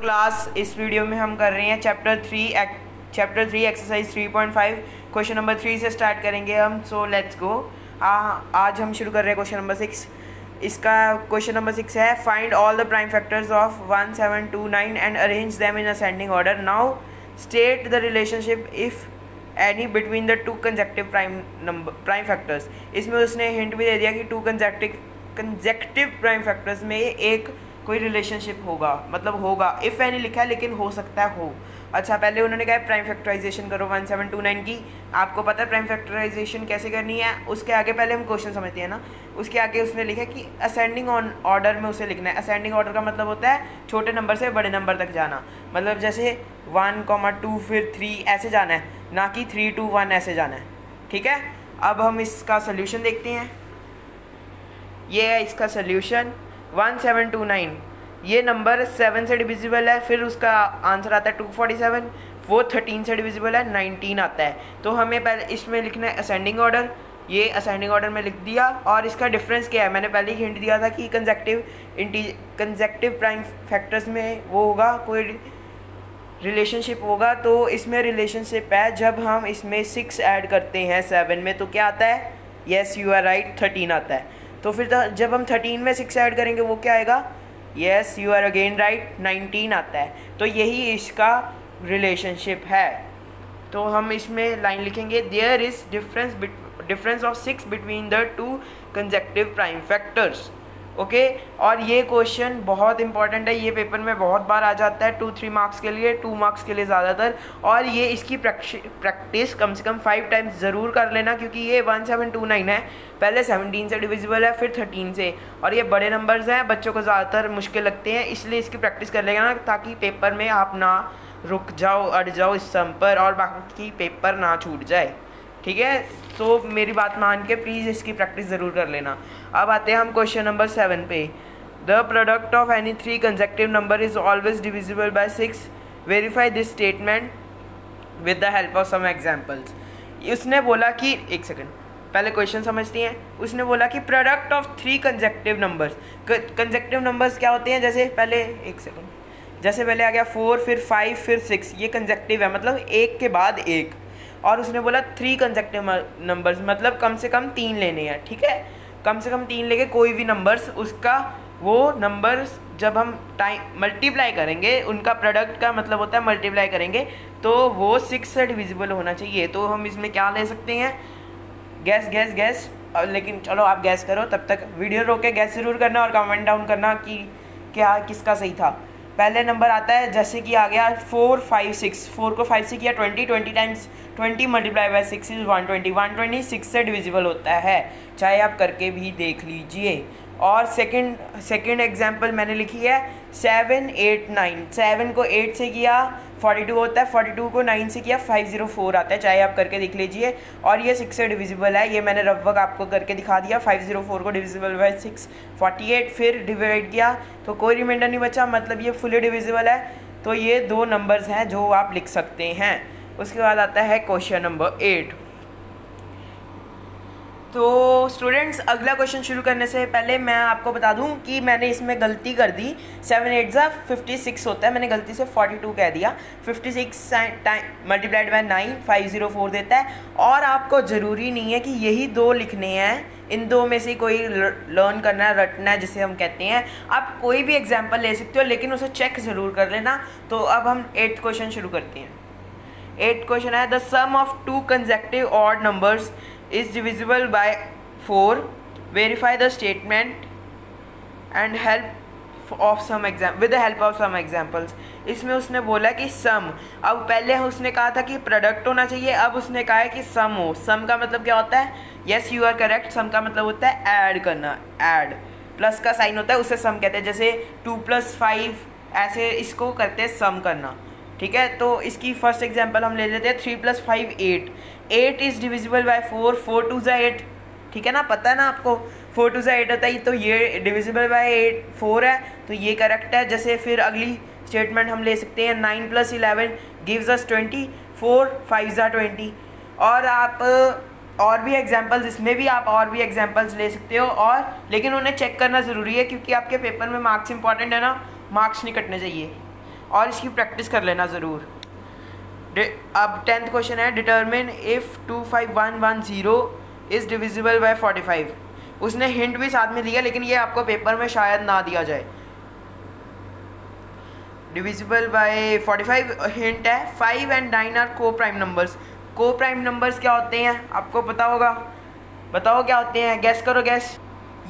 Class. इस video में हम कर रहे हैं चैप्टर 3 एक्सरसाइज 3.5 क्वेश्चन नंबर 3 से स्टार्ट करेंगे हम। So let's go. आज हम शुरू कर रहे हैं क्वेश्चन नंबर 6। इसका क्वेश्चन नंबर 6 है find all the prime factors of 1, 7, 2, 9 and arrange them in ascending order. Now state the relationship if any between the two consecutive prime factors. इसमें उसने हिंट भी दे दिया कि टू कंसेक्टिव प्राइम फैक्टर्स में एक कोई relationship होगा, मतलब होगा। इफ़ एनी लिखा है लेकिन हो सकता है हो। अच्छा, पहले उन्होंने कहा प्राइम फैक्टराइजेशन करो 1, 7, 2, 9 की। आपको पता है प्राइम फैक्टराइजेशन कैसे करनी है। उसके आगे पहले हम क्वेश्चन समझते हैं ना। उसके आगे उसने लिखा कि असेंडिंग ऑर्डर में उसे लिखना है। असेंडिंग ऑर्डर का मतलब होता है छोटे नंबर से बड़े नंबर तक जाना, मतलब जैसे 1, 2 फिर 3 ऐसे जाना है, ना कि 3, 2, 1 ऐसे जाना है। ठीक है, अब हम इसका सोल्यूशन देखते हैं। ये है इसका सोल्यूशन 1, 7, 2, 9। ये नंबर 7 से डिविजिबल है, फिर उसका आंसर आता है 247। वो 13 से डिविजिबल है, 19 आता है। तो हमें पहले इसमें लिखना है असेंडिंग ऑर्डर। ये असेंडिंग ऑर्डर में लिख दिया। और इसका डिफरेंस क्या है, मैंने पहले ही हिंट दिया था कि कंसेक्टिव प्राइम फैक्टर्स में वो होगा, कोई रिलेशनशिप होगा। तो इसमें रिलेशनशिप है जब हम इसमें 6 ऐड करते हैं 7 में, तो क्या आता है? येस यू आर राइट, 13 आता है। तो फिर जब हम 13 में 6 ऐड करेंगे वो क्या आएगा? Yes you are again right, 19 आता है। तो यही इसका रिलेशनशिप है। तो हम इसमें लाइन लिखेंगे there is difference of 6 between the two consecutive prime factors. Okay, और ये क्वेश्चन बहुत इंपॉर्टेंट है, ये पेपर में बहुत बार आ जाता है, 2-3 मार्क्स के लिए, 2 मार्क्स के लिए ज़्यादातर। और ये इसकी प्रैक्टिस कम से कम 5 टाइम्स ज़रूर कर लेना, क्योंकि ये 1, 7, 2, 9 है। पहले 17 से डिविजिबल है, फिर 13 से, और ये बड़े नंबर्स हैं, बच्चों को ज़्यादातर मुश्किल लगते हैं, इसलिए इसकी प्रैक्टिस कर लेगा ना, ताकि पेपर में आप ना रुक जाओ, अड़ जाओ इस सम पर, और बाकी पेपर ना छूट जाए। ठीक है, तो मेरी बात मान के प्लीज़ इसकी प्रैक्टिस ज़रूर कर लेना। अब आते हैं हम क्वेश्चन नंबर 7 पे। The product of any 3 consecutive number is always divisible by 6। Verify this statement with the help of some examples. उसने बोला कि एक सेकेंड पहले क्वेश्चन समझते हैं। उसने बोला कि product of 3 consecutive numbers. Consecutive numbers क्या होते हैं? जैसे पहले एक सेकेंड, जैसे पहले आ गया 4, फिर 5, फिर 6, ये कंसेक्टिव है, मतलब एक के बाद एक। और उसने बोला 3 कंसेक्टिव नंबर्स, मतलब कम से कम 3 लेने हैं। ठीक है, कम से कम 3 लेके कोई भी नंबर्स, उसका वो नंबर्स जब हम टाइम मल्टीप्लाई करेंगे, उनका प्रोडक्ट का मतलब होता है मल्टीप्लाई करेंगे, तो वो 6 से डिविजिबल होना चाहिए। तो हम इसमें क्या ले सकते हैं? गैस। लेकिन चलो आप गैस करो, तब तक वीडियो रोक के गैस ज़रूर करना और कमेंट डाउन करना कि क्या किसका सही था। पहले नंबर आता है, जैसे कि आ गया 4, 5, 6। 4 को 5 से किया 20 टाइम्स 20 मल्टीप्लाई बाय 6 इज़ 120 6 से डिविजिबल होता है, चाहे आप करके भी देख लीजिए। और सेकंड एग्जांपल मैंने लिखी है 7, 8, 9। 7 को 8 से किया 42 होता है, 42 को 9 से किया 504 आता है, चाहे आप करके देख लीजिए। और ये 6 से डिविजिबल है, ये मैंने रफवर्क आपको करके दिखा दिया। 504 को डिविजिबल बाय 6 48, फिर डिवाइड किया तो कोई रिमाइंडर नहीं बचा, मतलब ये फुली डिविजिबल है। तो ये 2 नंबर्स हैं जो आप लिख सकते हैं। उसके बाद आता है क्वेश्चन नंबर 8। तो स्टूडेंट्स, अगला क्वेश्चन शुरू करने से पहले मैं आपको बता दूं कि मैंने इसमें गलती कर दी। 7 8 जा 56 होता है, मैंने गलती से 42 कह दिया। 56 मल्टीप्लाइड बाय 9 504 देता है। और आपको ज़रूरी नहीं है कि यही 2 लिखने हैं, इन 2 में से कोई लर्न करना है, रटना है जिसे हम कहते हैं। आप कोई भी एग्जाम्पल ले सकते हो, लेकिन उसे चेक ज़रूर कर लेना। तो अब हम 8th क्वेश्चन शुरू करते हैं। 8th क्वेश्चन है the sum of 2 consecutive odd numbers is divisible by 4. Verify the statement and with the help of some examples. इसमें उसने बोला कि सम, अब पहले उसने कहा था कि प्रोडक्ट होना चाहिए, अब उसने कहा है कि सम हो। सम का मतलब क्या होता है? यस यू आर करेक्ट, सम का मतलब होता है ऐड करना। ऐड प्लस का साइन होता है, उसे सम कहते हैं। जैसे 2 + 5 ऐसे इसको करते हैं सम करना। ठीक है, तो इसकी फर्स्ट एग्जांपल हम ले लेते हैं। 3 + 5 8। 8 इज़ डिविजिबल बाय 4। 4 2 जा 8। ठीक है ना, पता है ना आपको 4 2 जा 8 होता है, तो ये डिविजिबल बाय 4 है, तो ये करेक्ट है। जैसे फिर अगली स्टेटमेंट हम ले सकते हैं 9 + 11 गिव्स अस 20। 4 5 जा 20। और आप और भी एग्जांपल्स, इसमें भी आप और भी एग्जांपल्स ले सकते हो, और लेकिन उन्हें चेक करना ज़रूरी है, क्योंकि आपके पेपर में मार्क्स इंपॉर्टेंट है ना, मार्क्स नहीं कटने चाहिए। और इसकी प्रैक्टिस कर लेना ज़रूर। अब 10th क्वेश्चन है, determine if 25110 is divisible by 45। उसने हिंट भी साथ में दिया, लेकिन ये आपको पेपर में शायद ना दिया जाए। डिविजिबल बाय 45 हिंट है 5 and 9 आर को प्राइम नंबर्स। को प्राइम नंबर्स क्या होते हैं आपको पता होगा, बताओ क्या होते हैं, गैस करो gas.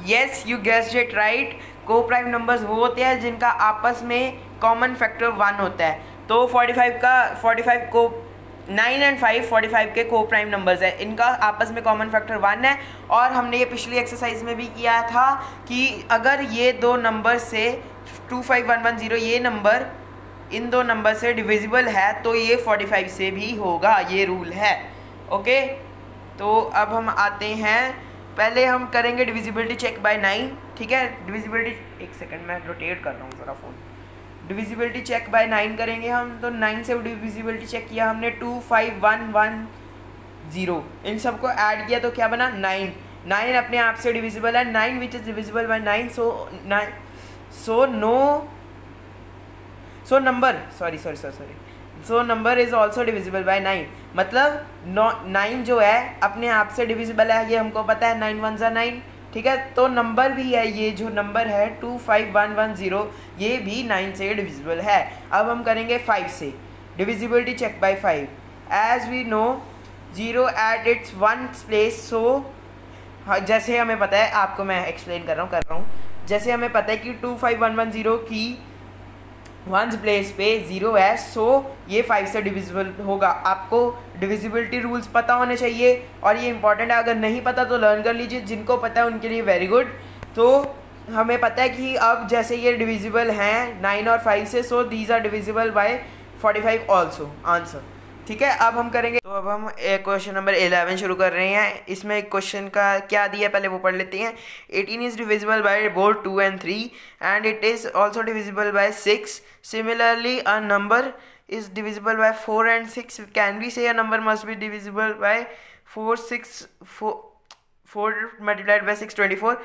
Yes you guessed it right. को प्राइम नंबर्स वो होते हैं जिनका आपस में कॉमन फैक्टर 1 होता है। तो 45 को 9 and 5 45 के को प्राइम नंबर्स है, इनका आपस में कॉमन फैक्टर 1 है। और हमने ये पिछली एक्सरसाइज में भी किया था कि अगर ये दो नंबर से 25110 ये नंबर इन दो नंबर से डिविजिबल है तो ये 45 से भी होगा, ये रूल है। ओके, तो अब हम आते हैं, पहले हम करेंगे डिविजिबिलिटी चेक बाय 9। ठीक है, डिविजिबिलिटी, एक सेकंड मैं रोटेट कर रहा हूँ ज़रा फ़ोन। डिविजिबिलिटी चेक बाय 9 करेंगे हम। तो 9 से डिविजिबिलिटी चेक किया हमने, 25110 इन सबको ऐड किया तो क्या बना 9। 9 अपने आप से डिविजिबल है, 9 which is divisible bye 9, so number is also divisible bye 9। मतलब 9 जो है अपने आप से डिविजिबल है, ये हमको पता है, 9 1 9। ठीक है, तो नंबर भी है, ये जो नंबर है 25110 ये भी 9 से डिविजिबल है। अब हम करेंगे 5 से divisibility check by 5। As we know 0 at its one place, so जैसे हमें पता है, आपको मैं एक्सप्लेन कर रहा हूँ, जैसे हमें पता है कि 25110 की वंस प्लेस पे 0 है, सो ये 5 से डिविजिबल होगा। आपको डिविजिबिलिटी रूल्स पता होने चाहिए और ये इंपॉर्टेंट है, अगर नहीं पता तो लर्न कर लीजिए, जिनको पता है उनके लिए वेरी गुड। तो हमें पता है कि अब जैसे ये डिविजिबल हैं 9 और 5 से, so these are divisible by 45 also, answer. ठीक है, अब हम करेंगे, तो अब हम क्वेश्चन नंबर 11 शुरू कर रहे हैं। इसमें एक क्वेश्चन का क्या दिया है पहले वो पढ़ लेते हैं। 18 is divisible by both 2 and 3 and it is also divisible by 6। Similarly a number is divisible by 4 and 6। Can we say a number must be divisible by 4 multiplied by 6 24।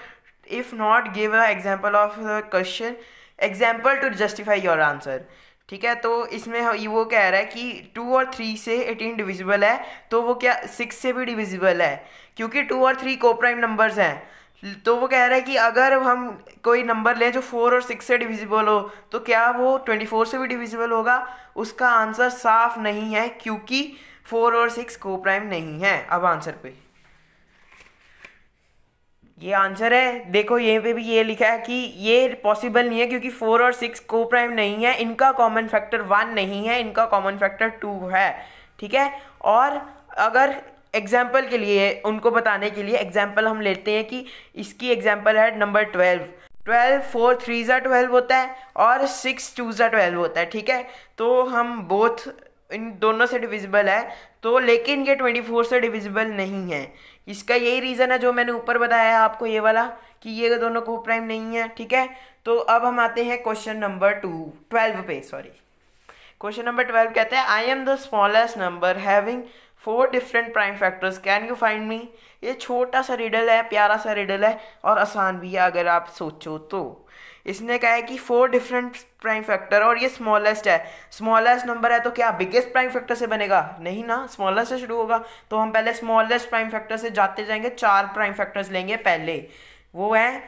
If not give a example of the question, example to justify your answer. ठीक है, तो इसमें वो कह रहा है कि 2 और 3 से 18 डिविजिबल है, तो वो क्या 6 से भी डिविजिबल है, क्योंकि 2 और 3 को प्राइम नंबर्स हैं। तो वो कह रहा है कि अगर हम कोई नंबर लें जो 4 और 6 से डिविजिबल हो तो क्या वो 24 से भी डिविजिबल होगा। उसका आंसर साफ नहीं है, क्योंकि 4 और 6 को प्राइम नहीं है। अब आंसर पे ये आंसर है, देखो यहीं पे भी ये लिखा है कि ये पॉसिबल नहीं है, क्योंकि 4 और 6 को प्राइम नहीं है, इनका कॉमन फैक्टर 1 नहीं है, इनका कॉमन फैक्टर 2 है। ठीक है, और अगर एग्जाम्पल के लिए, उनको बताने के लिए एग्जाम्पल हम लेते हैं कि इसकी एग्जाम्पल है नंबर 12। 4 3 12 होता है और 6 2 12 होता है। ठीक है, तो हम बोथ इन दोनों से डिविजिबल है, तो लेकिन ये 24 से डिविजिबल नहीं है। इसका यही रीज़न है जो मैंने ऊपर बताया आपको, ये वाला, कि ये दोनों को प्राइम नहीं है। ठीक है, तो अब हम आते हैं क्वेश्चन नंबर 12 पे। क्वेश्चन नंबर 12 कहते हैं, I am the smallest number having 4 different prime factors, can you find me. ये छोटा सा रिडल है, प्यारा सा रिडल है और आसान भी है अगर आप सोचो तो। इसने कहा है कि 4 डिफरेंट प्राइम फैक्टर और ये स्मॉलेस्ट है। स्मॉलेस्ट नंबर है तो क्या बिगेस्ट प्राइम फैक्टर से बनेगा, नहीं ना, स्मॉलेस्ट से शुरू होगा। तो हम पहले स्मॉलेस्ट प्राइम फैक्टर से जाते जाएंगे, 4 प्राइम फैक्टर्स लेंगे पहले, वो है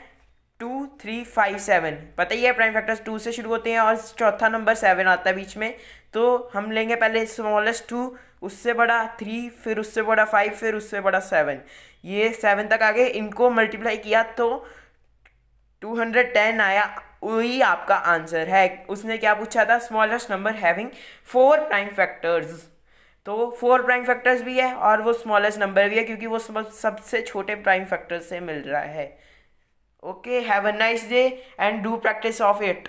2 3 5 7। पता ही है प्राइम फैक्टर्स 2 से शुरू होते हैं और चौथा नंबर 7 आता है बीच में। तो हम लेंगे पहले स्मॉलेस्ट 2, उससे बड़ा 3, फिर उससे बड़ा 5, फिर उससे बड़ा 7। ये 7 तक आ गए, इनको मल्टीप्लाई किया तो 210 आया, वही आपका आंसर है। उसने क्या पूछा था, smallest number having 4 prime factors. तो 4 प्राइम फैक्टर्स भी है और वो स्मॉलेस्ट नंबर भी है, क्योंकि वो सबसे छोटे प्राइम फैक्टर्स से मिल रहा है। Okay, have a nice day and do practice of it.